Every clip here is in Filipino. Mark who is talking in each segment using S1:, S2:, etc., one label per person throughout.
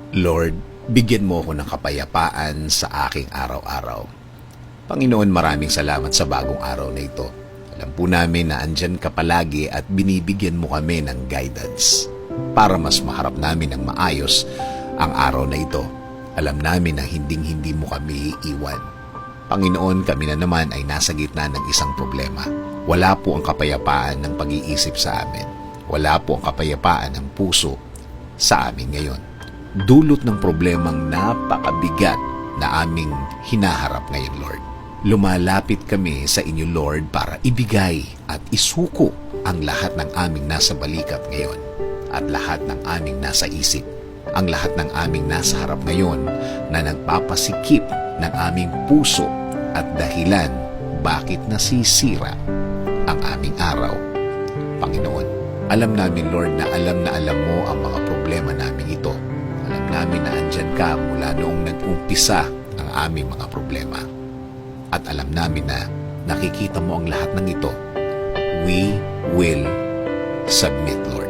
S1: Lord, bigyan mo ako ng kapayapaan sa aking araw-araw. Panginoon, maraming salamat sa bagong araw na ito. Alam po namin na andyan ka palagi at binibigyan mo kami ng guidance para mas maharap namin ng maayos ang araw na ito. Alam namin na hinding-hindi mo kami iiwan. Panginoon, kami na naman ay nasa gitna ng isang problema. Wala po ang kapayapaan ng pag-iisip sa amin. Wala po ang kapayapaan ng puso sa amin ngayon. Dulot ng problemang napakabigat na aming hinaharap ngayon, Lord. Lumalapit kami sa inyo, Lord, para ibigay at isuko ang lahat ng aming nasa balikat ngayon at lahat ng aming nasa isip. Ang lahat ng aming nasa harap ngayon na nagpapasikip ng aming puso at dahilan bakit nasisira ang aming araw. Panginoon, alam namin, Lord, na alam mo ang mga problema namin ito. Alam namin na andyan ka mula noong nag-umpisa ang aming mga problema. At alam namin na nakikita mo ang lahat ng ito. We will submit, Lord.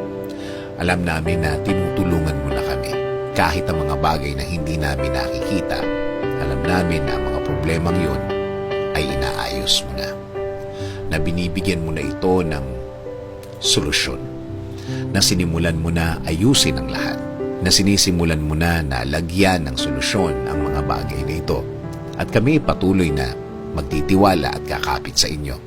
S1: Alam namin na tinutulungan mo na kami. Kahit ang mga bagay na hindi namin nakikita, alam namin na ang mga problemang yun ay inaayos mo na. Na binibigyan mo na ito ng solusyon. Na sinimulan mo na ayusin ang lahat. Na sinisimulan mo na lagyan ng solusyon ang mga bagay na ito. At kami patuloy na magtitiwala at kakapit sa inyo.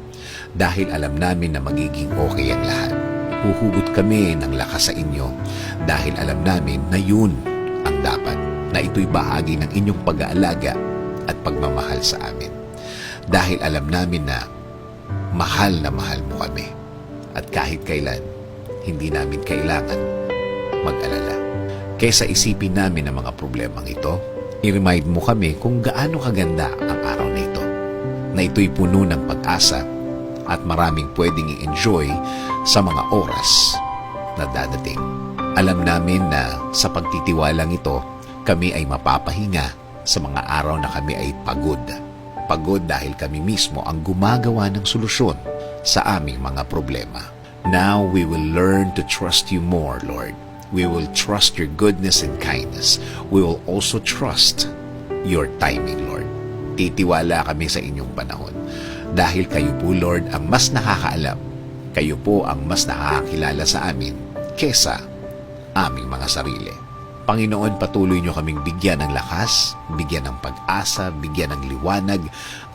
S1: Dahil alam namin na magiging okay ang lahat. Huhugot kami ng lakas sa inyo dahil alam namin na yun ang dapat, na ito'y bahagi ng inyong pag-aalaga at pagmamahal sa amin. Dahil alam namin na mahal mo kami at kahit kailan, hindi namin kailangan mag-alala. Kaysa isipin namin ang mga problemang ito, i-remind mo kami kung gaano kaganda ang araw na ito, na ito'y puno ng pag-asa at maraming pwedeng i-enjoy sa mga oras na dadating. Alam namin na sa pagtitiwalang ito, kami ay mapapahinga sa mga araw na kami ay pagod. Pagod dahil kami mismo ang gumagawa ng solusyon sa aming mga problema. Now we will learn to trust you more, Lord. We will trust your goodness and kindness. We will also trust your timing, Lord. Titiwala kami sa inyong panahon. Dahil kayo po, Lord, ang mas nakakaalam. Kayo po ang mas nakakakilala sa amin kesa aming mga sarili. Panginoon, patuloy niyo kaming bigyan ng lakas, bigyan ng pag-asa, bigyan ng liwanag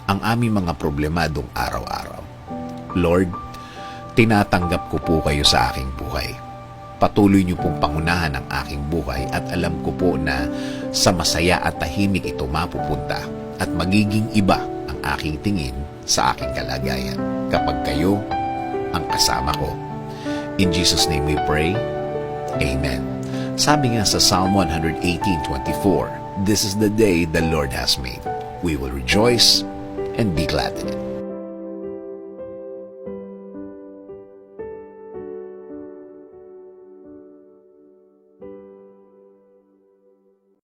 S1: ang aming mga problemadong araw-araw. Lord, tinatanggap ko po kayo sa aking buhay. Patuloy niyo pong pangunahan ang aking buhay at alam ko po na sa masaya at tahimik ito mapupunta at magiging iba ang aking tingin sa aking kalagayan kapag kayo ang kasama ko. In Jesus' name we pray. Amen. Sabi nga sa Psalm 118:24, "This is the day the Lord has made. We will rejoice and be glad in it."